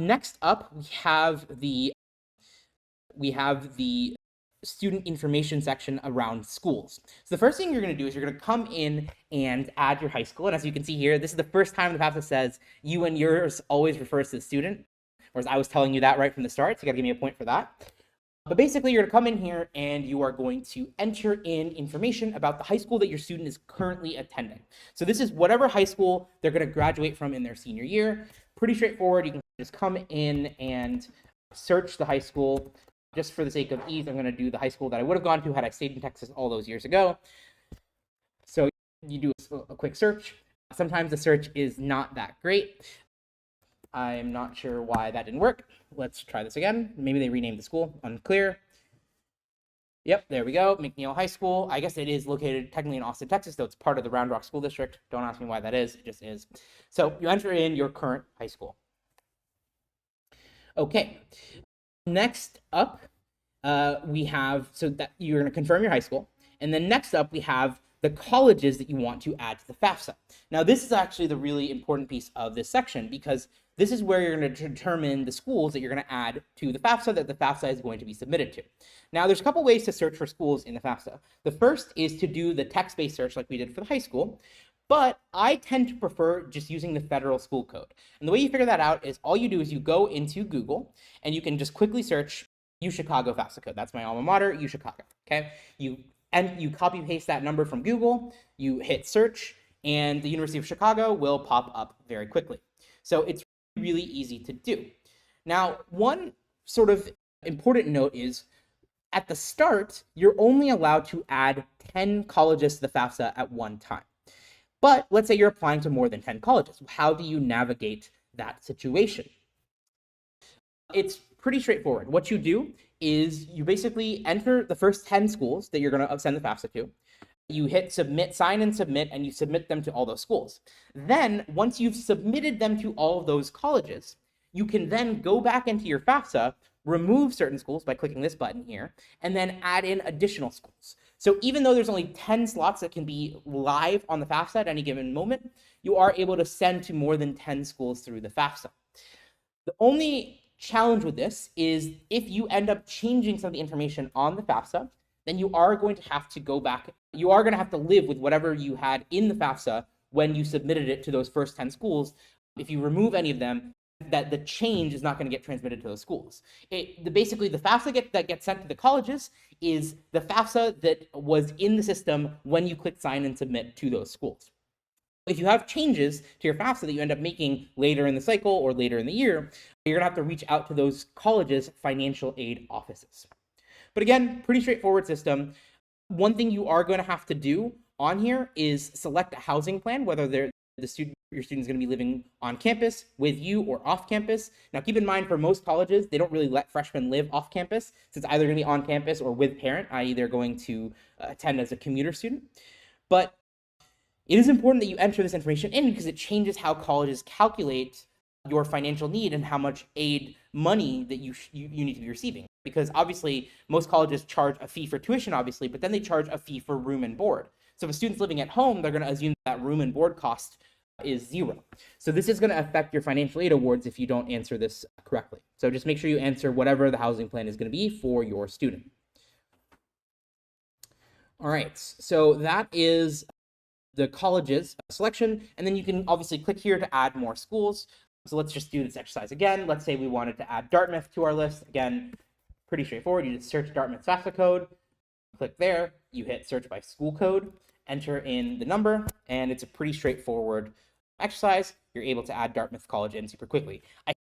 Next up, we have the student information section around schools. So the first thing you're going to do is you're going to come in and add your high school. And as you can see here, this is the first time the FAFSA says you and yours always refers to the student, whereas I was telling you that right from the start. So you got to give me a point for that. But basically, you're going to come in here and you are going to enter in information about the high school that your student is currently attending. So this is whatever high school they're going to graduate from in their senior year. Pretty straightforward. You can just come in and search the high school. Just for the sake of ease, I'm going to do the high school that I would have gone to had I stayed in Texas all those years ago. So you do a quick search. Sometimes the search is not that great. I'm not sure why that didn't work. Let's try this again. Maybe they renamed the school. Unclear. Yep, there we go. McNeil High School. I guess it is located technically in Austin, Texas, though it's part of the Round Rock School District. Don't ask me why that is. It just is. So you enter in your current high school. Okay. Next up, we have, so that you're going to confirm your high school. And then next up, we have the colleges that you want to add to the FAFSA. Now, this is actually the really important piece of this section, because this is where you're going to determine the schools that you're going to add to the FAFSA that the FAFSA is going to be submitted to. Now, there's a couple ways to search for schools in the FAFSA. The first is to do the text-based search like we did for the high school, but I tend to prefer just using the federal school code. And the way you figure that out is all you do is you go into Google and you can just quickly search UChicago FAFSA code. That's my alma mater, UChicago, okay? You copy paste that number from Google, you hit search, and the University of Chicago will pop up very quickly. So it's really easy to do. Now, one sort of important note is at the start, you're only allowed to add 10 colleges to the FAFSA at one time. But let's say you're applying to more than 10 colleges. How do you navigate that situation? It's pretty straightforward. What you do is you basically enter the first 10 schools that you're going to send the FAFSA to. You hit submit, sign and submit, and you submit them to all those schools. Then, once you've submitted them to all of those colleges, you can then go back into your FAFSA, remove certain schools by clicking this button here, and then add in additional schools. So even though there's only 10 slots that can be live on the FAFSA at any given moment, you are able to send to more than 10 schools through the FAFSA. The only challenge with this is if you end up changing some of the information on the FAFSA, then you are going to have to go back. You are going to have to live with whatever you had in the FAFSA when you submitted it to those first 10 schools. If you remove any of them, that the change is not going to get transmitted to those schools. Basically, the FAFSA that gets sent to the colleges is the FAFSA that was in the system when you click sign and submit to those schools. If you have changes to your FAFSA that you end up making later in the cycle or later in the year, you're going to have to reach out to those colleges' financial aid offices. But again, pretty straightforward system. One thing you are going to have to do on here is select a housing plan, whether your student is going to be living on campus with you or off campus. Now, keep in mind, for most colleges, they don't really let freshmen live off campus. So it's either going to be on campus or with parent, i.e. they're going to attend as a commuter student. But it is important that you enter this information in because it changes how colleges calculate your financial need and how much aid money that you need to be receiving. Because obviously, most colleges charge a fee for tuition, obviously, but then they charge a fee for room and board. So if a student's living at home, they're going to assume that room and board cost is zero. So this is going to affect your financial aid awards if you don't answer this correctly. So just make sure you answer whatever the housing plan is going to be for your student. All right, so that is the colleges selection, and then you can obviously click here to add more schools. So let's just do this exercise again. Let's say we wanted to add Dartmouth to our list. Again, pretty straightforward. You just search Dartmouth's FAFSA code, click there, you hit search by school code, enter in the number, and it's a pretty straightforward exercise. You're able to add Dartmouth College in super quickly. I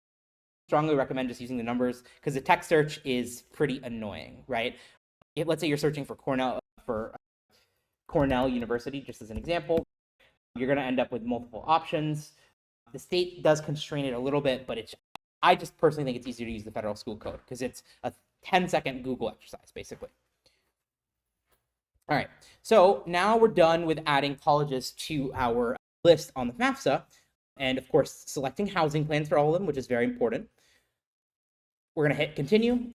strongly recommend just using the numbers because the text search is pretty annoying, right? Let's say you're searching for Cornell University, just as an example. You're going to end up with multiple options. The state does constrain it a little bit, but I just personally think it's easier to use the federal school code because it's a 10-second Google exercise, basically. All right, so now we're done with adding colleges to our list on the FAFSA, and of course, selecting housing plans for all of them, which is very important. We're going to hit continue,